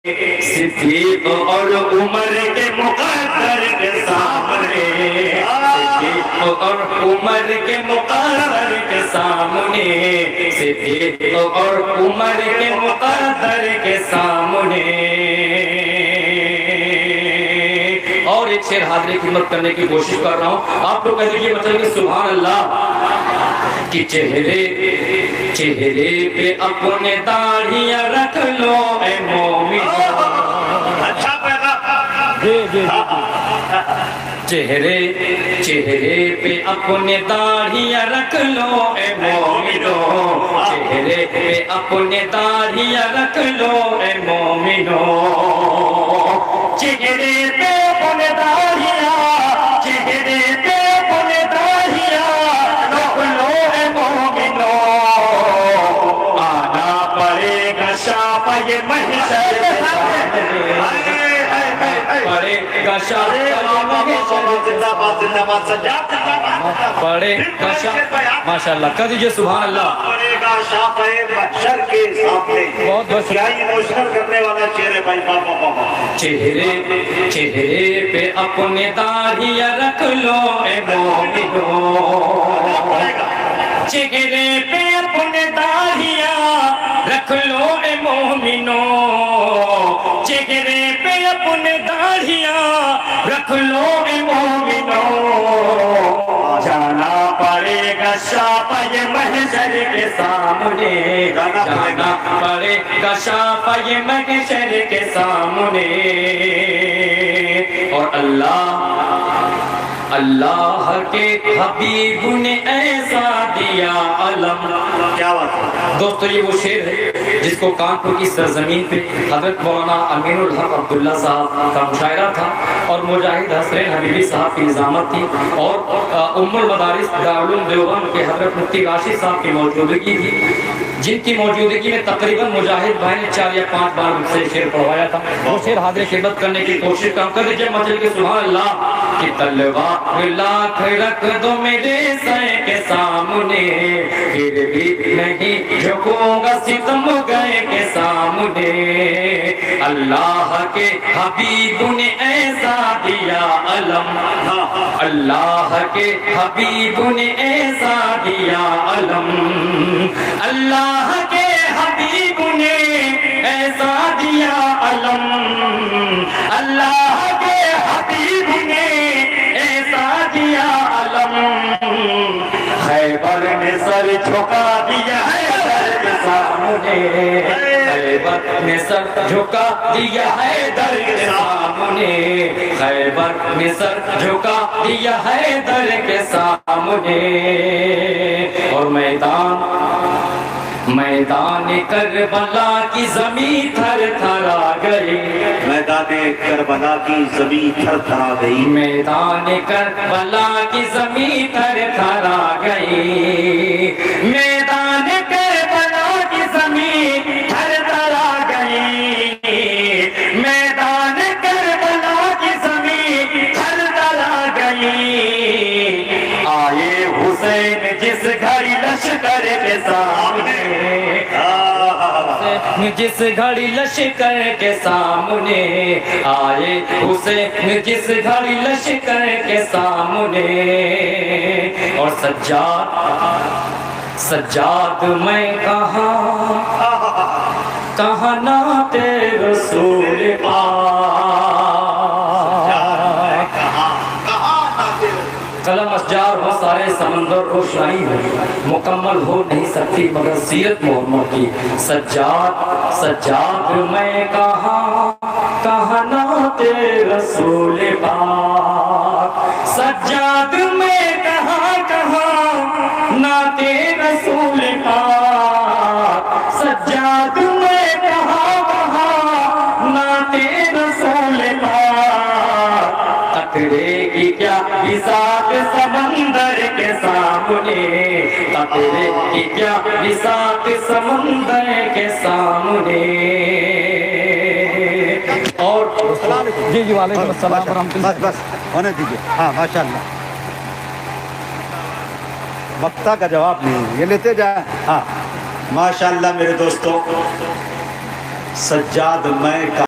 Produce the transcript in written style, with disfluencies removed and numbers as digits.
صدیق اور عمر کے مقدر کے سامنے، صدیق اور عمر کے مقدر کے سامنے، صدیق اور عمر کے مقدر کے سامنے۔ اور ایک شعر حاضری کی خدمت کرنے کی کوشش کر رہا ہوں، آپ لوگ کہہ دیجیے مطلب کہ سبحان اللہ۔ کہ چہرے پہ اپنے داڑھیاں رکھ لو اے مومنو، اچھا پیغام۔ چہرے پہ اپنے داڑھیاں رکھ لو اے مومنو، چہرے پہ اپنے داڑھیاں رکھ لو اے مومنو، چہرے پہ اپنے داڑھیاں، چہرے پہ اپنے داڑھیاں رکھ لو اے مومنو، آنا پڑے گا شاپ یہ محشر پڑے گا شاپ پڑے گا شاپ، ماشاءاللہ کہہ دیجئے سبحان اللہ۔ پڑے گا شاپ محشر کے سامنے، بہت بہت کیا ایموشنل کرنے والا چہرے بھائی پاپا پاپا۔ چہرے پہ اپنے داڑھیاں رکھ لو اے مومنو، چہرے پہ اپنے داڑھیاں رکھ لو اے مومنو، چہرے پہ اپنے داڑھیاں رکھ لو اے مومنو، جانا پڑے گا شاپ یہ محشر کے سامنے، جانا پڑے گا شاپ یہ محشر کے سامنے۔ اور اللہ کے حبیب نے ایسا دیا علم۔ کیا بات ہے دوستو، یہ وہ شعر ہے جس کو کانپور کی سرزمین پہ حضرت مولانا امین الحق عبداللہ صاحب کا مشاعرہ تھا، اور مجاہد حسین حبیبی صاحب کی نظامت تھی، اور ام المدارس دارالعلوم دیوبند کے حضرت مفتی راشد صاحب کی موجودگی تھی، جن کی موجودگی میں تقریباً مجاہد بھائی نے 4 یا 5 بار مجھ سے شعر پڑھوایا تھا۔ وہ شعر حاضر خدمت کرنے کی کوشش کر دیجیے مچل کے سبحان اللہ۔ کہ تلوار لاکھ رکھ دو میرے سر کے سامنے، پھر بھی نہیں جھکوں گا ستم گئے کے سامنے، اللہ کے حبیب نے ایسا دیا علم، اللہ کے حبیب نے ایسا دیا علم، اللہ کے حبیب نے ایسا دیا علم، اللہ کے حبیب نے ایسا دیا علم، خیبر نے سر جھکا دیا ہے در کے سامنے، خیبر نے سر جھکا دیا ہے در کے سامنے، خیبر نے سر جھکا دیا ہے در کے سامنے۔ اور میدان کربلا کی زمین تھر تھرا گئی، میدان کربلا کی زمین تھر تھرا گئی، میدان کربلا کی زمین تھر تھرا گئی، میدان کربلا کی زمین تھر تھرا گئی، میدان کربلا کی زمین تھر تھرا گئی، آئے حسین جس گھڑی لشکر کے سامنے، جس گھڑی لشکر کے سامنے، آئے حسین جس گھڑی لشکر کے سامنے، اور سجاد میں کہاں نعت رسول پاک، قلم اشجار بہت سارے سمندر روشنائی ہے، مکمل ہو نہیں سکتی مگر سیرت محمد کی، سجاد میں کہاں نعت رسول پاک، سجاد میں کہاں نعت رسول پاک، سجاد میں کہاں نعت رسول پاک، قطرے کی کیا بساط سمندر کے سامنے، قطرے کی کیا بساط سمندر کے سامنے۔ اور جی وعلیکم السلام ورحمۃ اللہ۔ بس ہونے دیجیے، ہاں ماشاءاللہ، وقتہ کا جواب نہیں، یہ لیتے جائیں۔ ہاں ماشاءاللہ میرے دوستو، سجاد میں